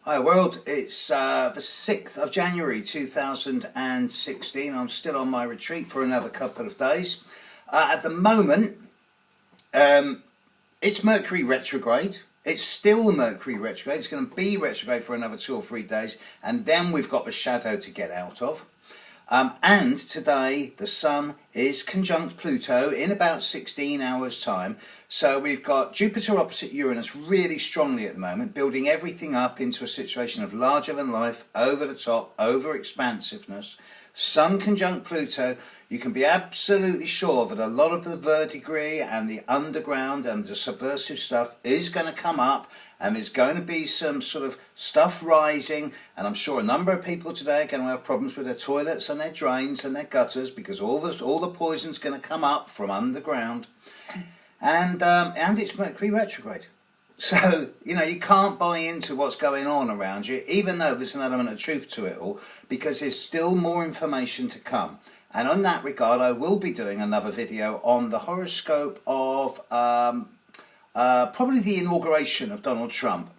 Hi world, it's the 6th of January 2016. I'm still on my retreat for another couple of days. At the moment, it's Mercury retrograde. It's still Mercury retrograde. It's going to be retrograde for another 2 or 3 days, and then we've got the shadow to get out of. And today the Sun is conjunct Pluto in about 16 hours time. So we've got Jupiter opposite Uranus really strongly at the moment, building everything up into a situation of larger than life, over the top, over expansiveness. Sun conjunct Pluto, you can be absolutely sure that a lot of the verdigris and the underground and the subversive stuff is going to come up, and there's going to be some sort of stuff rising, and I'm sure a number of people today are going to have problems with their toilets and their drains and their gutters, because all the poison's going to come up from underground, and it's Mercury retrograde. So, you can't buy into what's going on around you, even though there's an element of truth to it all, because there's still more information to come. And on that regard, I will be doing another video on the horoscope of probably the inauguration of Donald Trump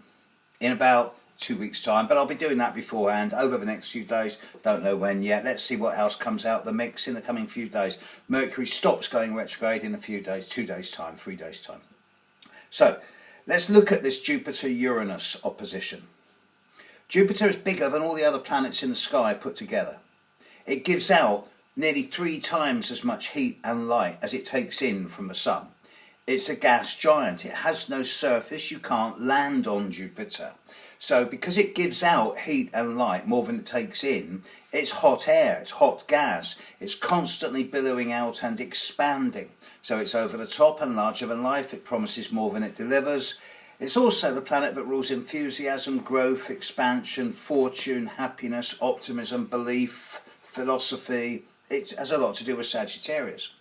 in about 2 weeks' time. But I'll be doing that beforehand over the next few days. Don't know when yet. Let's see what else comes out the mix in the coming few days. Mercury stops going retrograde in a few days, 2 days' time, 3 days' time. So let's look at this Jupiter-Uranus opposition. Jupiter is bigger than all the other planets in the sky put together. It gives out nearly 3 times as much heat and light as it takes in from the Sun. It's a gas giant. It has no surface. You can't land on Jupiter. So because it gives out heat and light more than it takes in, it's hot air, it's hot gas. It's constantly billowing out and expanding. So it's over the top and larger than life. It promises more than it delivers. It's also the planet that rules enthusiasm, growth, expansion, fortune, happiness, optimism, belief, philosophy. It has a lot to do with Sagittarius.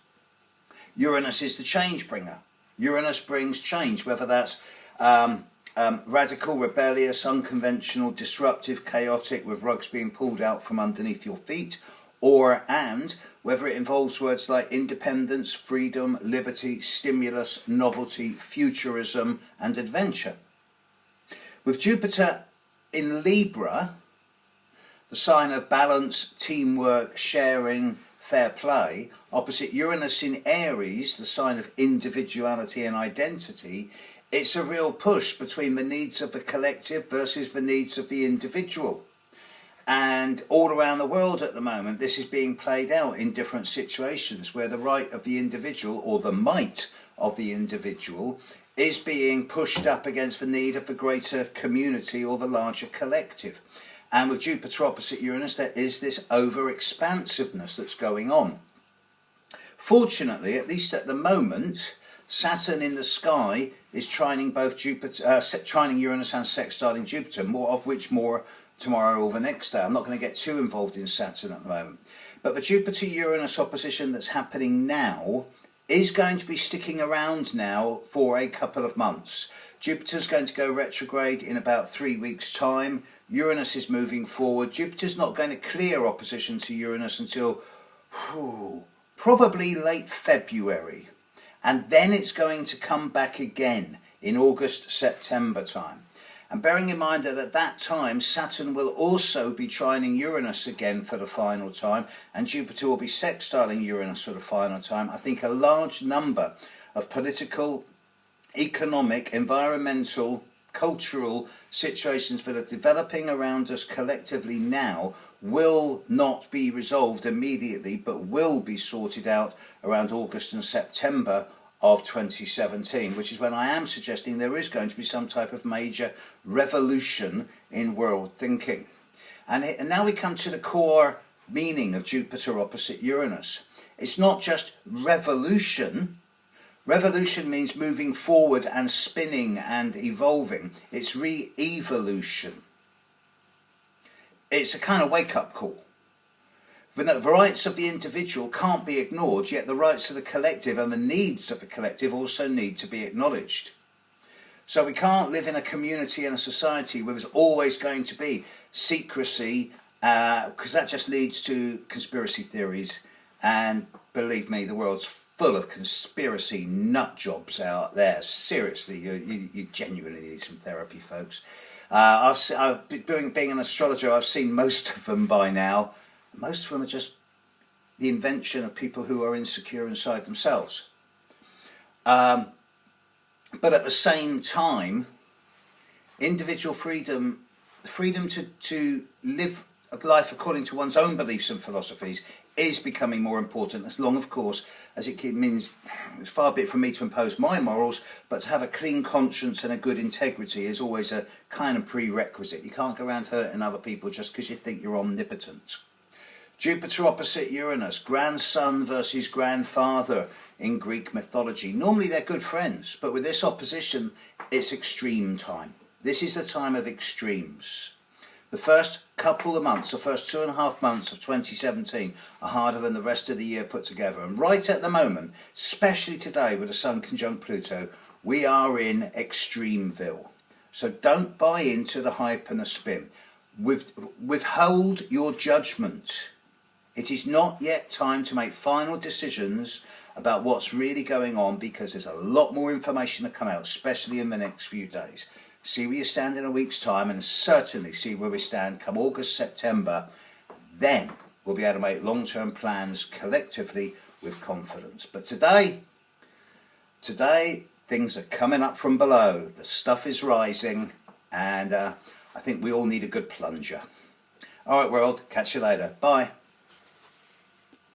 Uranus is the change bringer. Uranus brings change, whether that's radical, rebellious, unconventional, disruptive, chaotic, with rugs being pulled out from underneath your feet, and whether it involves words like independence, freedom, liberty, stimulus, novelty, futurism, and adventure. With Jupiter in Libra, the sign of balance, teamwork, sharing, fair play, opposite Uranus in Aries, the sign of individuality and identity, it's a real push between the needs of the collective versus the needs of the individual. And all around the world at the moment, this is being played out in different situations where the right of the individual, or the might of the individual, is being pushed up against the need of the greater community or the larger collective. And with Jupiter opposite Uranus, there is this over-expansiveness that's going on. Fortunately, at least at the moment, Saturn in the sky is trining both trining Uranus and sextiling Jupiter, more tomorrow or the next day. I'm not going to get too involved in Saturn at the moment. But the Jupiter-Uranus opposition that's happening now is going to be sticking around now for a couple of months. Jupiter's going to go retrograde in about 3 weeks' time. Uranus is moving forward. Jupiter's not going to clear opposition to Uranus until probably late February. And then it's going to come back again in August, September time. And bearing in mind that at that time, Saturn will also be trining Uranus again for the final time, and Jupiter will be sextiling Uranus for the final time, I think a large number of political, economic, environmental, cultural situations that are developing around us collectively now will not be resolved immediately, but will be sorted out around August and September of 2017, which is when I am suggesting there is going to be some type of major revolution in world thinking. And now we come to the core meaning of Jupiter opposite Uranus. It's not just revolution. Revolution means moving forward and spinning and evolving. It's re-evolution. It's a kind of wake-up call. The rights of the individual can't be ignored, yet the rights of the collective and the needs of the collective also need to be acknowledged. So we can't live in a community and a society where there's always going to be secrecy, because that just leads to conspiracy theories, and believe me, the world's full of conspiracy nut jobs out there. Seriously, you genuinely need some therapy, folks. Being an astrologer, I've seen most of them by now. Most of them are just the invention of people who are insecure inside themselves. But at the same time, individual freedom, the freedom to live a life according to one's own beliefs and philosophies, is becoming more important, as long, of course, as it means it's far be it from me to impose my morals, but to have a clean conscience and a good integrity is always a kind of prerequisite. You can't go around hurting other people just because you think you're omnipotent. Jupiter opposite Uranus, grandson versus grandfather in Greek mythology. Normally they're good friends, but with this opposition, it's extreme time. This is the time of extremes. The first couple of months, the first 2.5 months of 2017 are harder than the rest of the year put together. And right at the moment, especially today with the Sun conjunct Pluto, we are in Extremeville. So don't buy into the hype and the spin. Withhold your judgment. It is not yet time to make final decisions about what's really going on, because there's a lot more information to come out, especially in the next few days. See where you stand in a week's time, and certainly see where we stand come August, September. Then we'll be able to make long-term plans collectively with confidence. But today things are coming up from below. The stuff is rising, and I think we all need a good plunger. All right, world, catch you later. Bye.